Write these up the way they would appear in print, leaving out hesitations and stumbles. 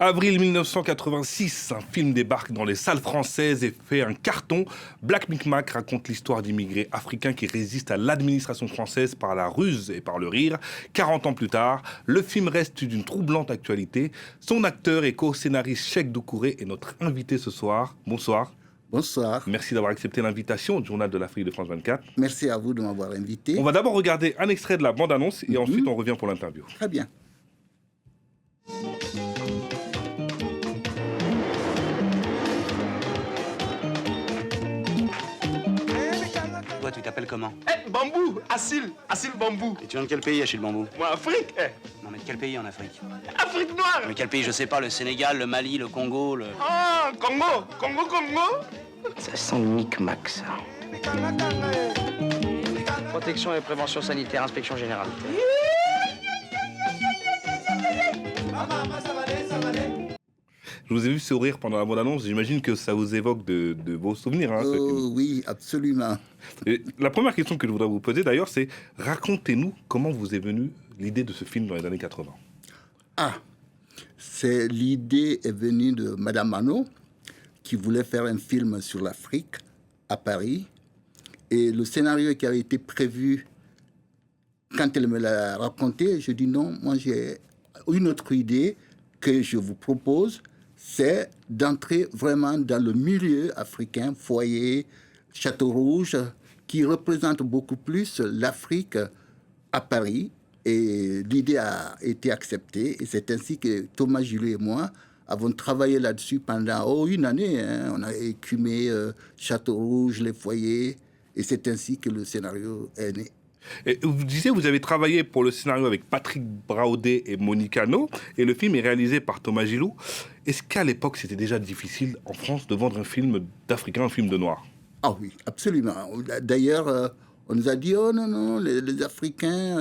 Avril 1986, un film débarque dans les salles françaises et fait un carton. Black Micmac raconte l'histoire d'immigrés africains qui résistent à l'administration française par la ruse et par le rire. 40 ans plus tard, le film reste d'une troublante actualité. Son acteur et co-scénariste Cheikh Doucouré est notre invité ce soir. Bonsoir. Bonsoir. Merci d'avoir accepté l'invitation au Journal de l'Afrique de France 24. Merci à vous de m'avoir invité. On va d'abord regarder un extrait de la bande-annonce et ensuite on revient pour l'interview. Très bien. Toi, tu t'appelles comment? Bambou, Assil Bambou. Et tu viens de quel pays, Achille Bambou? Moi, Afrique, Non, mais de quel pays en Afrique? Afrique noire. Mais quel pays, je sais pas, le Sénégal, le Mali, le Congo, le... Ah, Congo. Ça sent le micmac, ça. Protection et prévention sanitaire, inspection générale. Je vous ai vu sourire pendant la bande-annonce, j'imagine que ça vous évoque de vos souvenirs. Hein, ce film. Oui, absolument. Et la première question que je voudrais vous poser d'ailleurs, c'est racontez-nous comment vous est venue l'idée de ce film dans les années 80. L'idée est venue de Madame Manot, qui voulait faire un film sur l'Afrique à Paris. Et le scénario qui avait été prévu, quand elle me l'a raconté, je dis non, moi j'ai une autre idée que je vous propose, c'est d'entrer vraiment dans le milieu africain, foyer, Château Rouge, qui représente beaucoup plus l'Afrique à Paris. Et l'idée a été acceptée. Et c'est ainsi que Thomas Gilou et moi avons travaillé là-dessus pendant une année. Hein. On a écumé Château Rouge, les foyers. Et c'est ainsi que le scénario est né. Et vous disiez, vous avez travaillé pour le scénario avec Patrick Braodet et Monique Hano, et le film est réalisé par Thomas Gilou. Est-ce qu'à l'époque, c'était déjà difficile en France de vendre un film d'Africain, un film de noir? Ah oui, absolument. D'ailleurs, on nous a dit, oh non, les Africains,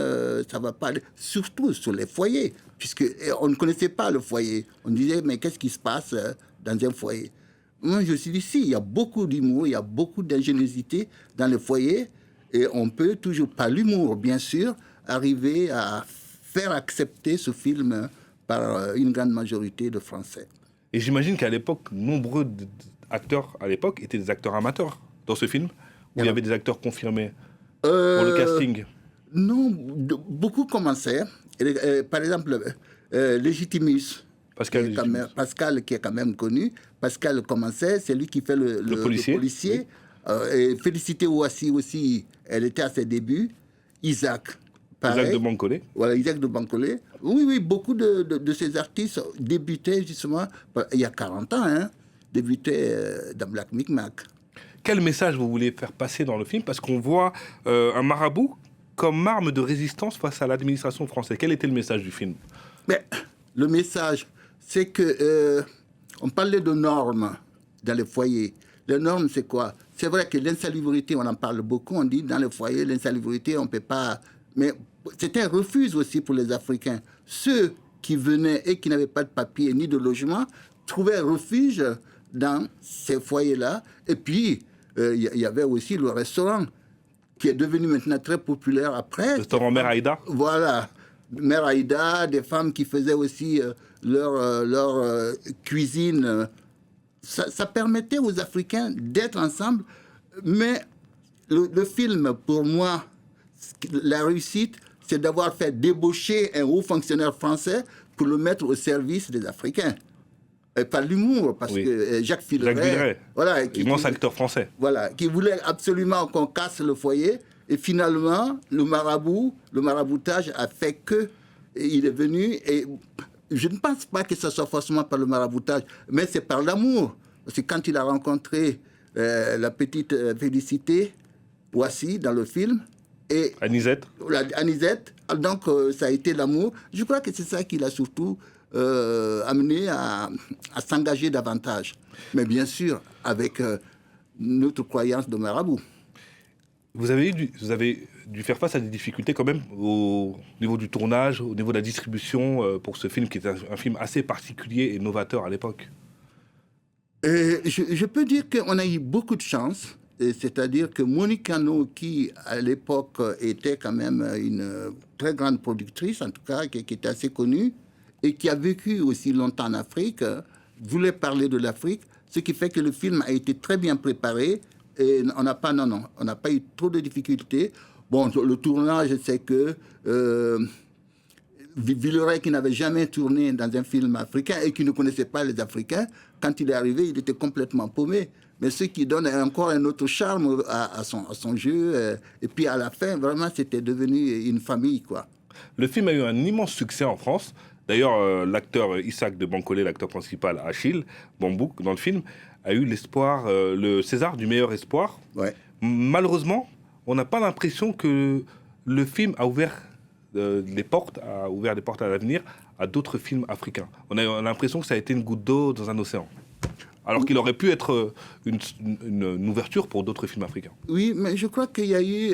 ça va pas aller. Surtout sur les foyers, puisqu'on ne connaissait pas le foyer. On disait, mais qu'est-ce qui se passe dans un foyer? Moi, je me suis dit, si, il y a beaucoup d'humour, il y a beaucoup d'ingéniosité dans le foyer, et on peut toujours, par l'humour, bien sûr, arriver à faire accepter ce film par une grande majorité de Français. Et j'imagine qu'à l'époque, nombreux acteurs à l'époque étaient des acteurs amateurs dans ce film, où il y avait des acteurs confirmés pour le casting. Non, beaucoup commençaient. Par exemple, Légitimus. Pascal, qui est quand même connu. Pascal commençait, c'est lui qui fait le policier. Oui. Et Félicité Ouassi aussi, elle était à ses débuts. Isaac, pareil. Isaac de Bancolé. Voilà, Isaac de Bancolé. Oui, beaucoup de ces artistes débutaient justement, il y a 40 ans, hein, débutaient dans Black Micmac. Quel message vous voulez faire passer dans le film? Parce qu'on voit un marabout comme arme de résistance face à l'administration française. Quel était le message du film? Mais le message, c'est que on parlait de normes dans les foyers. Les normes, c'est quoi? C'est vrai que l'insalubrité, on en parle beaucoup. On dit dans les foyers, l'insalubrité, on ne peut pas... Mais c'était un refuge aussi pour les Africains. Ceux qui venaient et qui n'avaient pas de papier ni de logement trouvaient refuge dans ces foyers-là. Et puis, il y avait aussi le restaurant qui est devenu maintenant très populaire après. Le restaurant Mère Aïda. Voilà. Mère Aïda, des femmes qui faisaient aussi leur cuisine. Ça permettait aux Africains d'être ensemble. Mais le film, pour moi, la réussite, c'est d'avoir fait débaucher un haut fonctionnaire français pour le mettre au service des Africains. Et par l'humour, parce que Jacques Villeray, voilà, immense acteur français. Voilà, qui voulait absolument qu'on casse le foyer. Et finalement, le maraboutage a fait que il est venu. Et je ne pense pas que ce soit forcément par le maraboutage, mais c'est par l'amour. Parce que quand il a rencontré la petite Félicité Ouassi dans le film, et Anisette. Donc ça a été l'amour. Je crois que c'est ça qui l'a surtout amené à s'engager davantage. Mais bien sûr, avec notre croyance de marabout. Vous avez dû faire face à des difficultés quand même au niveau du tournage, au niveau de la distribution pour ce film qui est un film assez particulier et novateur à l'époque. Je peux dire qu'on a eu beaucoup de chance. C'est-à-dire que Monique Hano, qui à l'époque était quand même une très grande productrice, en tout cas qui était assez connue, et qui a vécu aussi longtemps en Afrique, voulait parler de l'Afrique, ce qui fait que le film a été très bien préparé et on n'a pas eu trop de difficultés. Bon, le tournage, c'est que Villeray, qui n'avait jamais tourné dans un film africain et qui ne connaissait pas les Africains, quand il est arrivé, il était complètement paumé. Mais ce qui donne encore un autre charme à son jeu. Et puis à la fin, vraiment, c'était devenu une famille, quoi. Le film a eu un immense succès en France. D'ailleurs, l'acteur Isaac de Bancolé, l'acteur principal, Achille Bambouk, dans le film, a eu l'espoir, le César du meilleur espoir. Ouais. Malheureusement, on n'a pas l'impression que le film a ouvert des portes à l'avenir à d'autres films africains. On a l'impression que ça a été une goutte d'eau dans un océan. Alors qu'il aurait pu être une ouverture pour d'autres films africains. Oui, mais je crois qu'il y a eu...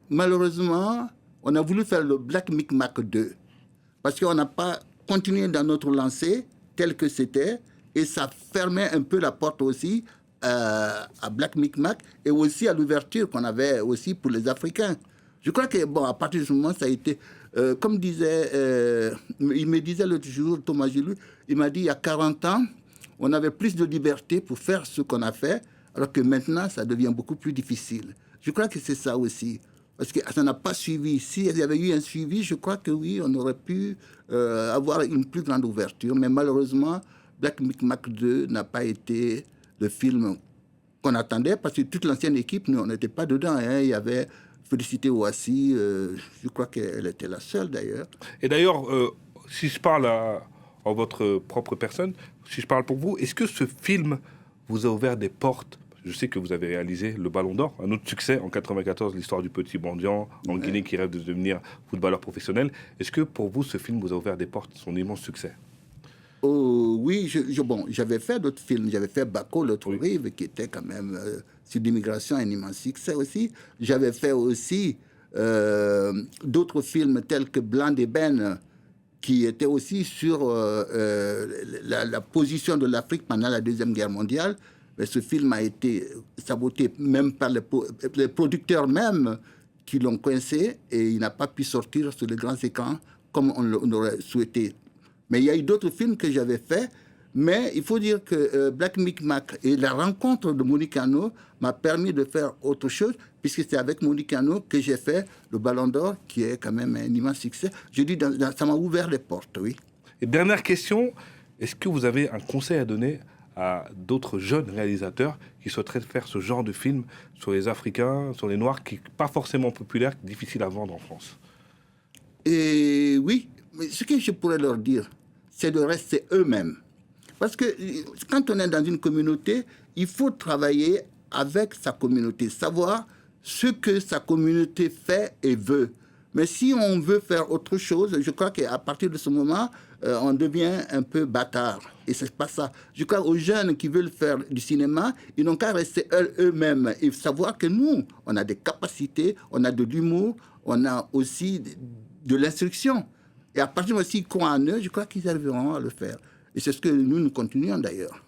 malheureusement, on a voulu faire le Black Micmac 2. Parce qu'on n'a pas continué dans notre lancée tel que c'était. Et ça fermait un peu la porte aussi à Black Micmac et aussi à l'ouverture qu'on avait aussi pour les Africains. Je crois que, bon, à partir de ce moment, ça a été... comme disait... il me disait l'autre jour, Thomas Gilou, il m'a dit, il y a 40 ans, on avait plus de liberté pour faire ce qu'on a fait, alors que maintenant, ça devient beaucoup plus difficile. Je crois que c'est ça aussi. Parce que ça n'a pas suivi. S'il y avait eu un suivi, je crois que oui, on aurait pu avoir une plus grande ouverture. Mais malheureusement, Black Micmac 2 n'a pas été le film qu'on attendait, parce que toute l'ancienne équipe, nous, on n'était pas dedans. Hein. Il y avait Félicité Ouassi, je crois qu'elle était la seule d'ailleurs. Et d'ailleurs, si je parle en votre propre personne, si je parle pour vous, est-ce que ce film vous a ouvert des portes? Je sais que vous avez réalisé le Ballon d'Or, un autre succès en 94, l'histoire du petit mendiant en Guinée qui rêve de devenir footballeur professionnel. Est-ce que pour vous, ce film vous a ouvert des portes, son immense succès? Oh, oui, bon, j'avais fait d'autres films. J'avais fait Bako, l'autre rive, qui était quand même sur l'immigration, un immense succès aussi. J'avais fait aussi d'autres films tels que Blanc d'ébène, qui était aussi sur la position de l'Afrique pendant la Deuxième Guerre mondiale. Mais ce film a été saboté même par les producteurs même qui l'ont coincé et il n'a pas pu sortir sur les grands écrans comme on aurait souhaité. Mais il y a eu d'autres films que j'avais faits, mais il faut dire que Black Micmac et la rencontre de Monique Hano m'a permis de faire autre chose, puisque c'est avec Monique Hano que j'ai fait le Ballon d'Or, qui est quand même un immense succès. Je dis, ça m'a ouvert les portes, oui. Et dernière question, est-ce que vous avez un conseil à donner à d'autres jeunes réalisateurs qui souhaiteraient faire ce genre de film sur les Africains, sur les Noirs, qui n'est pas forcément populaire, difficile à vendre en France? Et oui, mais ce que je pourrais leur dire, c'est de rester eux-mêmes. Parce que quand on est dans une communauté, il faut travailler avec sa communauté, savoir ce que sa communauté fait et veut. Mais si on veut faire autre chose, je crois qu'à partir de ce moment, on devient un peu bâtard. Et c'est pas ça. Je crois aux jeunes qui veulent faire du cinéma, ils n'ont qu'à rester eux-mêmes et savoir que nous, on a des capacités, on a de l'humour, on a aussi de l'instruction. Et à partir de ce qu'ils croient en eux, je crois qu'ils arriveront à le faire. Et c'est ce que nous continuons d'ailleurs.